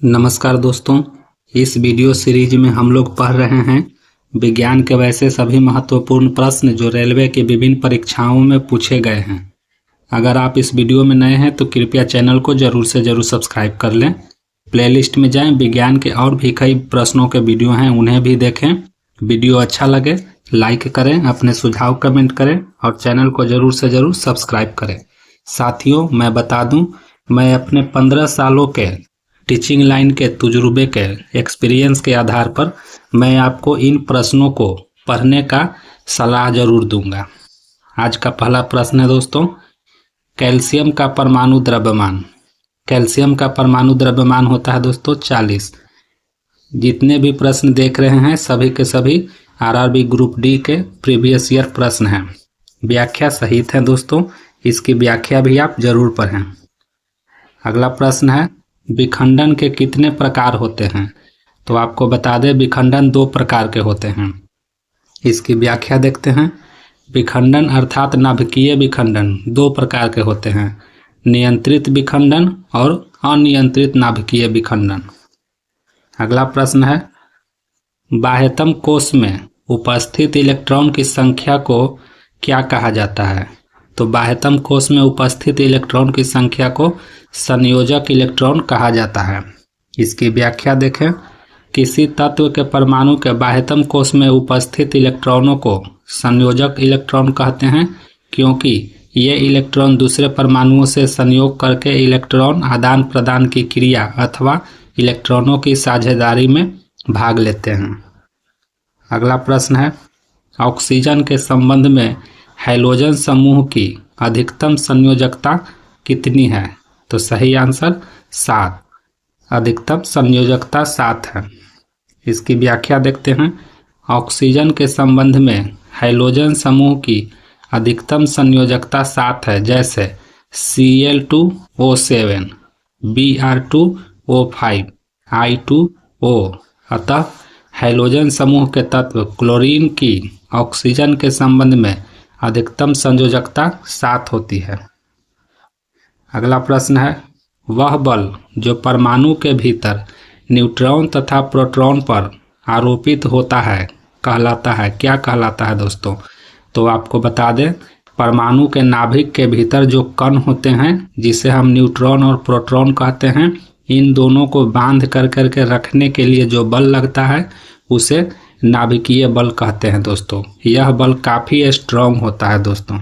नमस्कार दोस्तों, इस वीडियो सीरीज में हम लोग पढ़ रहे हैं विज्ञान के वैसे सभी महत्वपूर्ण प्रश्न जो रेलवे की विभिन्न परीक्षाओं में पूछे गए हैं। अगर आप इस वीडियो में नए हैं तो कृपया चैनल को जरूर से जरूर सब्सक्राइब कर लें। प्लेलिस्ट में जाएं, विज्ञान के और भी कई प्रश्नों के वीडियो हैं, उन्हें भी देखें। वीडियो अच्छा लगे लाइक करें, अपने सुझाव कमेंट करें और चैनल को जरूर से जरूर सब्सक्राइब करें। साथियों, मैं बता दूं, मैं अपने 15 सालों के टीचिंग लाइन के तजुर्बे के एक्सपीरियंस के आधार पर मैं आपको इन प्रश्नों को पढ़ने का सलाह जरूर दूंगा। आज का पहला प्रश्न है दोस्तों, कैल्शियम का परमाणु द्रव्यमान। कैल्शियम का परमाणु द्रव्यमान होता है दोस्तों 40। जितने भी प्रश्न देख रहे हैं सभी के सभी आरआरबी ग्रुप डी के प्रीवियस ईयर प्रश्न हैं। व्याख्या सहित है दोस्तों, इसकी व्याख्या भी आप जरूर पढ़ें। अगला प्रश्न है, विखंडन के कितने प्रकार होते हैं? तो आपको बता दें, विखंडन 2 प्रकार के होते हैं। इसकी व्याख्या देखते हैं। विखंडन अर्थात नाभिकीय विखंडन 2 प्रकार के होते हैं, नियंत्रित विखंडन और अनियंत्रित नाभिकीय विखंडन। अगला प्रश्न है, बाह्यतम कोश में उपस्थित इलेक्ट्रॉन की संख्या को क्या कहा जाता है? तो बाह्यतम कोश में उपस्थित इलेक्ट्रॉन की संख्या को संयोजक इलेक्ट्रॉन कहा जाता है। इसकी व्याख्या देखें। किसी तत्व के परमाणु के बाह्यतम कोश में उपस्थित इलेक्ट्रॉनों को संयोजक इलेक्ट्रॉन कहते हैं, क्योंकि ये इलेक्ट्रॉन दूसरे परमाणुओं से संयोग करके इलेक्ट्रॉन आदान प्रदान की क्रिया अथवा इलेक्ट्रॉनों की साझेदारी में भाग लेते हैं। अगला प्रश्न है, ऑक्सीजन के संबंध में हैलोजन समूह की अधिकतम संयोजकता कितनी है? तो सही आंसर 7। अधिकतम संयोजकता 7 है। इसकी व्याख्या देखते हैं। ऑक्सीजन के संबंध में हैलोजन समूह की अधिकतम संयोजकता 7 है, जैसे Cl2O7, Br2O5, I2O। अतः हैलोजन समूह के तत्व क्लोरीन की ऑक्सीजन के संबंध में अधिकतम संयोजकता 7 होती है। अगला प्रश्न है, वह बल जो परमाणु के भीतर न्यूट्रॉन तथा प्रोटॉन पर आरोपित होता है कहलाता है, क्या कहलाता है दोस्तों? तो आपको बता दें, परमाणु के नाभिक के भीतर जो कण होते हैं, जिसे हम न्यूट्रॉन और प्रोटॉन कहते हैं, इन दोनों को बांध कर करके रखने के लिए जो बल लगता है उसे नाभिकीय बल कहते हैं दोस्तों। यह बल काफ़ी स्ट्रॉन्ग होता है दोस्तों।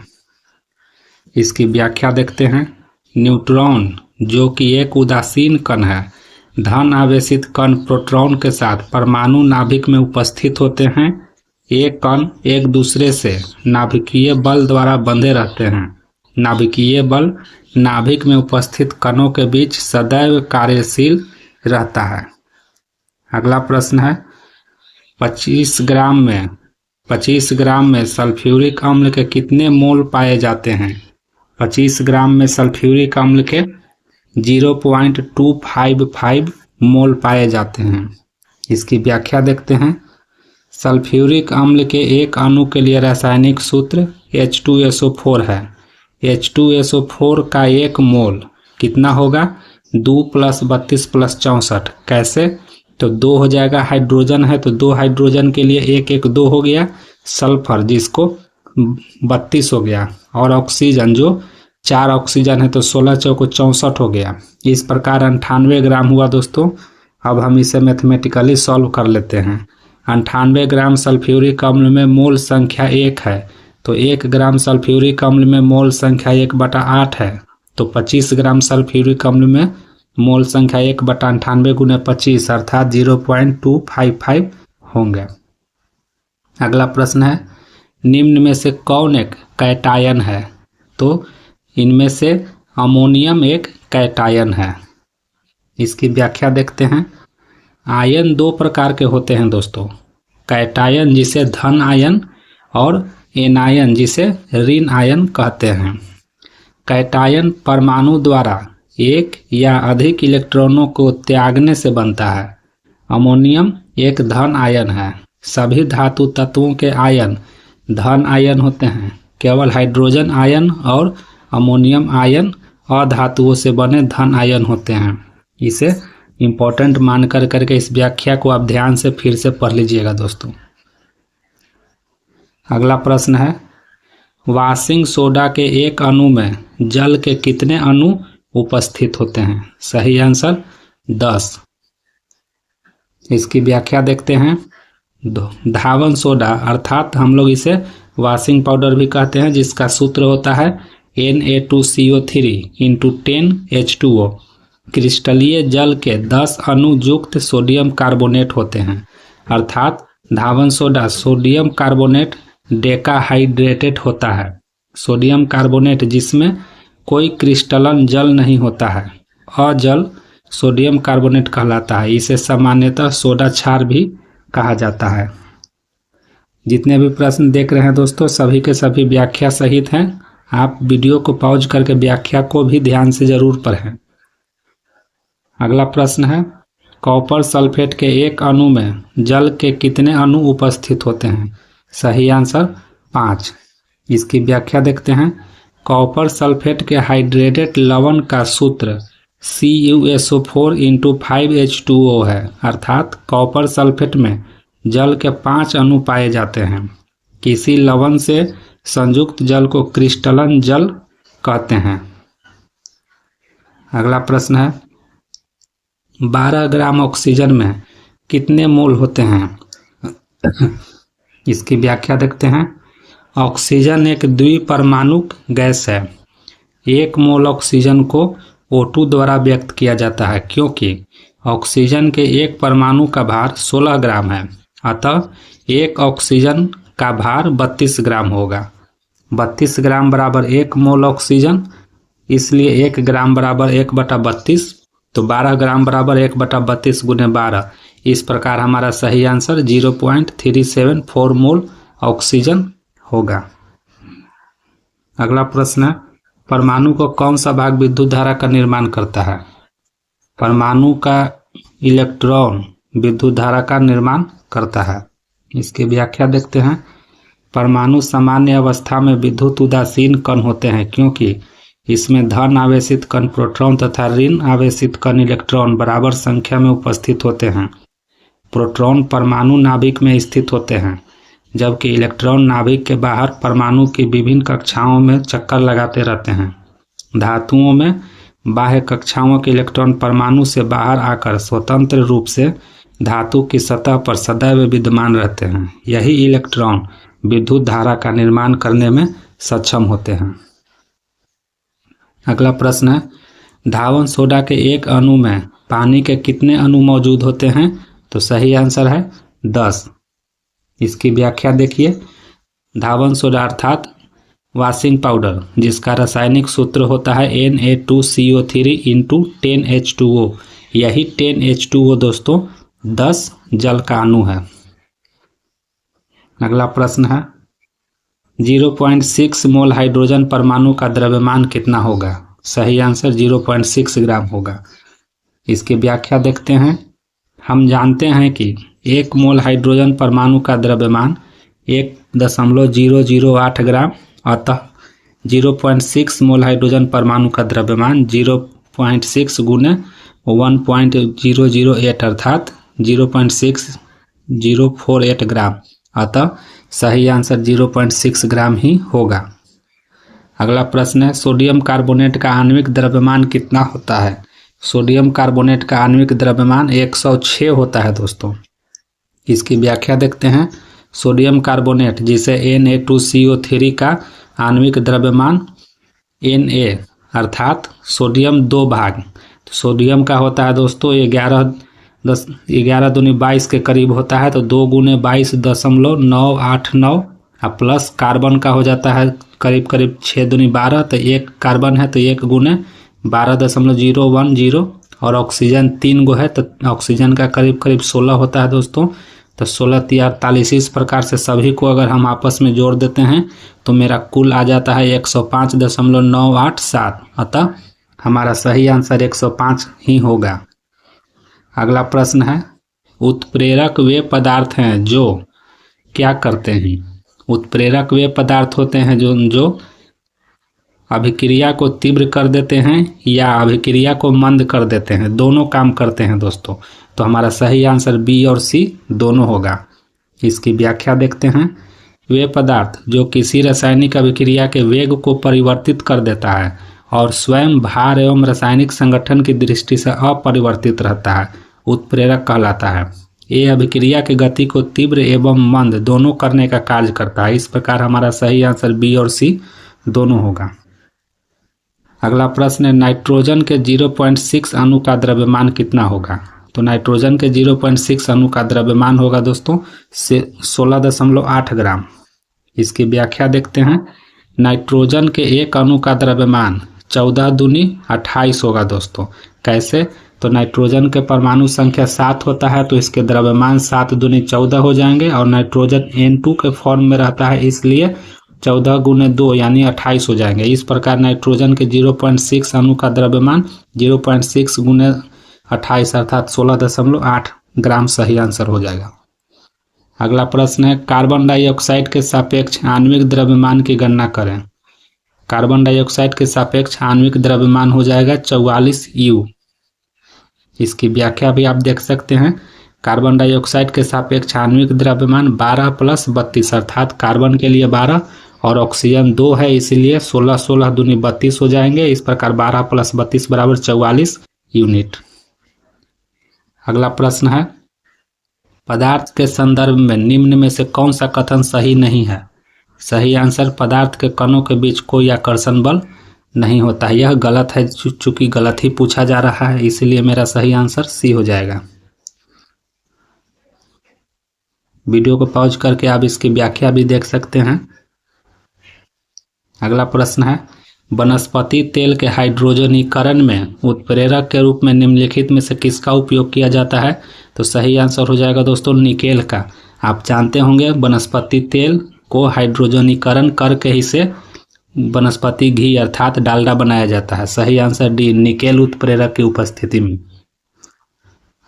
इसकी व्याख्या देखते हैं। न्यूट्रॉन जो कि एक उदासीन कण है, धन आवेशित कण प्रोटॉन के साथ परमाणु नाभिक में उपस्थित होते हैं। एक कण एक दूसरे से नाभिकीय बल द्वारा बंधे रहते हैं। नाभिकीय बल नाभिक में उपस्थित कणों के बीच सदैव कार्यशील रहता है। अगला प्रश्न है, 25 ग्राम में सल्फ्यूरिक अम्ल के कितने मोल पाए जाते हैं? 25 ग्राम में सल्फ्यूरिक अम्ल के 0.255 मोल पाए जाते हैं। इसकी व्याख्या देखते हैं। सल्फ्यूरिक अम्ल के एक अणु के लिए रासायनिक सूत्र H2SO4 है। H2SO4 का 1 मोल कितना होगा? 2 + 32 + 64। कैसे? तो 2 हो जाएगा, हाइड्रोजन है तो 2 हाइड्रोजन के लिए 1 2 हो गया, सल्फर जिसको 32 हो गया, और ऑक्सीजन जो 4 ऑक्सीजन है तो 16 चौको 64 हो गया। इस प्रकार 98 ग्राम हुआ दोस्तों। अब हम इसे मैथमेटिकली सॉल्व कर लेते हैं। 98 ग्राम सल्फ्यूरिक अम्ल में मोल संख्या 1 है, तो 1 ग्राम सल्फ्यूरिक अम्ल में मोल संख्या 1/8 है, तो 25 ग्राम सल्फ्यूरिक अम्ल में मोल संख्या 1/98 × 25 अर्थात 0.255 होंगे। अगला प्रश्न है, निम्न में से कौन एक कैटायन है? तो इनमें से अमोनियम एक कैटायन है। इसकी व्याख्या देखते हैं। आयन 2 प्रकार के होते हैं दोस्तों, कैटायन जिसे धन आयन और एनायन जिसे ऋण आयन कहते हैं। कैटायन परमाणु द्वारा एक या अधिक इलेक्ट्रॉनों को त्यागने से बनता है। अमोनियम एक धन आयन है। सभी धातु तत्वों के आयन धन आयन होते हैं। केवल हाइड्रोजन आयन और अमोनियम आयन अधातुओं से बने धन आयन होते हैं। इसे इम्पोर्टेंट मान करके इस व्याख्या को आप ध्यान से फिर से पढ़ लीजिएगा दोस्तों। अगला प्रश्न है, वाशिंग सोडा के एक अणु में जल के कितने अणु उपस्थित होते हैं? सही आंसर 10। इसकी व्याख्या देखते हैं। धावन सोडा अर्थात हम लोग इसे वॉशिंग पाउडर भी कहते हैं, जिसका सूत्र होता है Na2CO3 इंटू 10H2O। क्रिस्टलीय जल के 10 अणु युक्त सोडियम कार्बोनेट होते हैं, अर्थात धावन सोडा सोडियम कार्बोनेट डेकाहाइड्रेटेड होता है। सोडियम कार्बोनेट जिसमें कोई क्रिस्टलन जल नहीं होता है, अजल सोडियम कार्बोनेट कहलाता है। इसे सामान्यतः सोडा क्षार भी कहा जाता है। जितने भी प्रश्न देख रहे हैं दोस्तों, सभी के सभी व्याख्या सहित हैं। आप वीडियो को पॉज करके व्याख्या को भी ध्यान से जरूर पढ़ें। अगला प्रश्न है, कॉपर सल्फेट के एक अणु में जल के कितने अणु उपस्थित होते हैं? सही आंसर 5। इसकी व्याख्या देखते हैं। कॉपर सल्फेट के हाइड्रेटेड लवण का सूत्र CuSO4 इंटू 5H2O है, अर्थात कॉपर सल्फेट में जल के 5 अणु पाए जाते हैं। किसी लवण से संयुक्त जल को क्रिस्टलन जल कहते हैं। अगला प्रश्न है, 12 ग्राम ऑक्सीजन में कितने मोल होते हैं? इसकी व्याख्या देखते हैं। ऑक्सीजन एक द्विपरमाणुक गैस है। 1 मोल ऑक्सीजन को O2 द्वारा व्यक्त किया जाता है, क्योंकि ऑक्सीजन के एक परमाणु का भार 16 ग्राम है। अतः एक ऑक्सीजन का भार 32 ग्राम होगा। 32 ग्राम बराबर 1 मोल ऑक्सीजन, इसलिए 1 ग्राम बराबर 1/32, तो 12 ग्राम बराबर 1/32 गुने 12। इस प्रकार हमारा सही आंसर 0.374 मोल ऑक्सीजन होगा। अगला प्रश्न है, परमाणु को कौन सा भाग विद्युत धारा का निर्माण करता है? परमाणु का इलेक्ट्रॉन विद्युत धारा का निर्माण करता है। इसकी व्याख्या देखते हैं। परमाणु सामान्य अवस्था में विद्युत उदासीन कण होते हैं, क्योंकि इसमें धन आवेशित कण प्रोटॉन तथा ऋण आवेशित कण इलेक्ट्रॉन बराबर संख्या में उपस्थित होते हैं। प्रोटॉन परमाणु नाभिक में स्थित होते हैं, जबकि इलेक्ट्रॉन नाभिक के बाहर परमाणु की विभिन्न कक्षाओं में चक्कर लगाते रहते हैं। धातुओं में बाह्य कक्षाओं के इलेक्ट्रॉन परमाणु से बाहर आकर स्वतंत्र रूप से धातु की सतह पर सदैव विद्यमान रहते हैं। यही इलेक्ट्रॉन विद्युत धारा का निर्माण करने में सक्षम होते हैं। अगला प्रश्न है, धावन सोडा के एक अणु में पानी के कितने अणु मौजूद होते हैं? तो सही आंसर है 10। इसकी व्याख्या देखिए। धावन सोडा अर्थात वॉशिंग पाउडर, जिसका रासायनिक सूत्र होता है Na2CO3 इंटू 10H2O। यही 10H2O दोस्तों 10 जल का अणु है। अगला प्रश्न है, 0.6 मोल हाइड्रोजन परमाणु का द्रव्यमान कितना होगा? सही आंसर 0.6 ग्राम होगा। इसकी व्याख्या देखते हैं। हम जानते हैं कि 1 मोल हाइड्रोजन परमाणु का द्रव्यमान 1.008 ग्राम, अतः 0.6 मोल हाइड्रोजन परमाणु का द्रव्यमान 0.6 गुने 1.008 अर्थात 0.6048 ग्राम, अतः सही आंसर 0.6 ग्राम ही होगा। अगला प्रश्न है, सोडियम कार्बोनेट का आणविक द्रव्यमान कितना होता है? सोडियम कार्बोनेट का आणविक द्रव्यमान 106 होता है दोस्तों। इसकी व्याख्या देखते हैं। सोडियम कार्बोनेट जिसे Na2CO3 का आणविक द्रव्यमान Na अर्थात सोडियम 2 भाग, तो सोडियम का होता है दोस्तों 11 दूनी 22 के करीब होता है, तो 2 गुने 22.989 प्लस कार्बन का हो जाता है करीब 6 दूनी 12, तो 1 कार्बन है तो 1 गुने 12.010 और ऑक्सीजन 3 गो है तो ऑक्सीजन का करीब 16 होता है दोस्तों। तो 16 3 48। इस प्रकार से सभी को अगर हम आपस में जोड़ देते हैं तो मेरा कुल आ जाता है 105.987, अतः हमारा सही आंसर 105 ही होगा। अगला प्रश्न है, उत्प्रेरक वे पदार्थ हैं जो क्या करते हैं? उत्प्रेरक वे पदार्थ होते हैं जो अभिक्रिया को तीव्र कर देते हैं या अभिक्रिया को मंद कर देते हैं, दोनों काम करते हैं दोस्तों। तो हमारा सही आंसर बी और सी दोनों होगा। इसकी व्याख्या देखते हैं। वे पदार्थ जो किसी रासायनिक अभिक्रिया के वेग को परिवर्तित कर देता है और स्वयं भार एवं रासायनिक संगठन की दृष्टि से अपरिवर्तित रहता है, उत्प्रेरक कहलाता है। ये अभिक्रिया की गति को तीव्र एवं मंद दोनों करने का कार्य करता है। इस प्रकार हमारा सही आंसर बी और सी दोनों होगा। अगला प्रश्न है, नाइट्रोजन के 0.6 अणु का द्रव्यमान कितना होगा? तो नाइट्रोजन के 0.6 अणु का द्रव्यमान होगा दोस्तों 16.8 ग्राम। इसकी व्याख्या देखते हैं। नाइट्रोजन के एक अणु का द्रव्यमान 14 दूनी 28 होगा दोस्तों। कैसे? तो नाइट्रोजन के परमाणु संख्या 7 होता है, तो इसके द्रव्यमान 7 दूनी 14 हो जाएंगे और नाइट्रोजन N2 के फॉर्म में रहता है, इसलिए 14 गुने 2 यानी 28 हो जाएंगे। इस प्रकार नाइट्रोजन के 0.6 अणु का द्रव्यमान 0.6 गुने 28 अर्थात 16.8 ग्राम सही आंसर हो जाएगा। अगला प्रश्न है, कार्बन डाइऑक्साइड के सापेक्ष आणविक द्रव्यमान की गणना करें। कार्बन डाइऑक्साइड के सापेक्ष आणविक द्रव्यमान हो जाएगा 44 U। इसकी व्याख्या भी आप देख सकते हैं। कार्बन डाइऑक्साइड के सापेक्ष आणविक द्रव्यमान 12 + 32 अर्थात कार्बन के लिए 12 और ऑक्सीजन 2 है, इसीलिए 16 16 दूनी 32 हो जाएंगे। इस प्रकार 12 + 32 = 44 यूनिट। अगला प्रश्न है, पदार्थ के संदर्भ में निम्न में से कौन सा कथन सही नहीं है? सही आंसर, पदार्थ के कणों के बीच कोई आकर्षण बल नहीं होता है। यह गलत है, चूंकि गलत ही पूछा जा रहा है, इसलिए मेरा सही आंसर सी हो जाएगा। वीडियो को पॉज करके आप इसकी व्याख्या भी देख सकते हैं। अगला प्रश्न है, वनस्पति तेल के हाइड्रोजनीकरण में उत्प्रेरक के रूप में निम्नलिखित में से किसका उपयोग किया जाता है? तो सही आंसर हो जाएगा दोस्तों निकेल का। आप जानते होंगे वनस्पति तेल को हाइड्रोजनीकरण करके ही से वनस्पति घी अर्थात डालडा बनाया जाता है। सही आंसर डी, निकेल उत्प्रेरक की उपस्थिति में।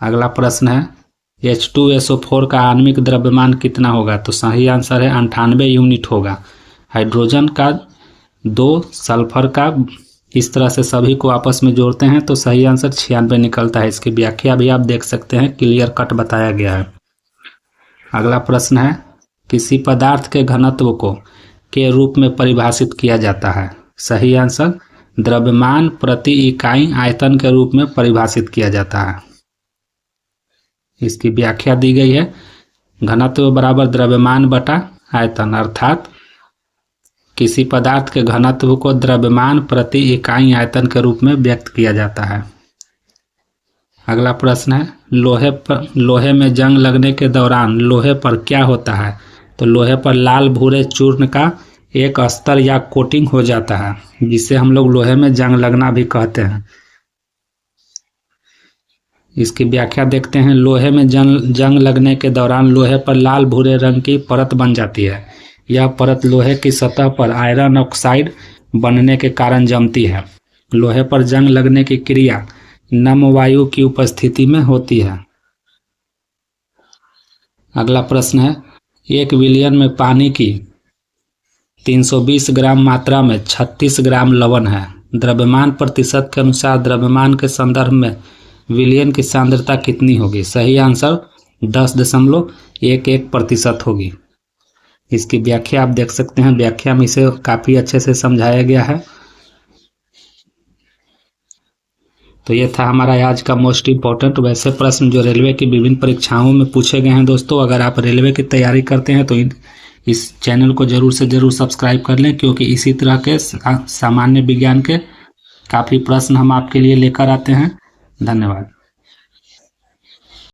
अगला प्रश्न है, H2SO4 का आणविक द्रव्यमान कितना होगा? तो सही आंसर है 98 यूनिट होगा। हाइड्रोजन का 2, सल्फर का, इस तरह से सभी को आपस में जोड़ते हैं तो सही आंसर 96 निकलता है। इसकी व्याख्या भी आप देख सकते हैं, क्लियर कट बताया गया है। अगला प्रश्न है, किसी पदार्थ के घनत्व को के रूप में परिभाषित किया जाता है? सही आंसर, द्रव्यमान प्रति इकाई आयतन के रूप में परिभाषित किया जाता है। इसकी व्याख्या दी गई है, घनत्व बराबर द्रव्यमान बटा आयतन, अर्थात किसी पदार्थ के घनत्व को द्रव्यमान प्रति इकाई आयतन के रूप में व्यक्त किया जाता है। अगला प्रश्न है, लोहे में जंग लगने के दौरान लोहे पर क्या होता है? तो लोहे पर लाल भूरे चूर्ण का एक स्तर या कोटिंग हो जाता है, जिसे हम लोग लोहे में जंग लगना भी कहते हैं। इसकी व्याख्या देखते हैं। लोहे में जंग लगने के दौरान लोहे पर लाल भूरे रंग की परत बन जाती है। यह परत लोहे की सतह पर आयरन ऑक्साइड बनने के कारण जमती है। लोहे पर जंग लगने की क्रिया नम वायु की उपस्थिति में होती है। अगला प्रश्न है, 1 विलियन में पानी की 320 ग्राम मात्रा में 36 ग्राम लवण है। द्रव्यमान प्रतिशत के अनुसार द्रव्यमान के संदर्भ में विलियन की सांद्रता कितनी होगी? सही आंसर 10.11% होगी। इसकी व्याख्या आप देख सकते हैं। व्याख्या में इसे काफ़ी अच्छे से समझाया गया है। तो ये था हमारा आज का मोस्ट इम्पोर्टेंट वैसे प्रश्न जो रेलवे की विभिन्न परीक्षाओं में पूछे गए हैं। दोस्तों, अगर आप रेलवे की तैयारी करते हैं तो इस चैनल को जरूर से जरूर सब्सक्राइब कर लें, क्योंकि इसी तरह के सामान्य विज्ञान के काफ़ी प्रश्न हम आपके लिए लेकर आते हैं। धन्यवाद।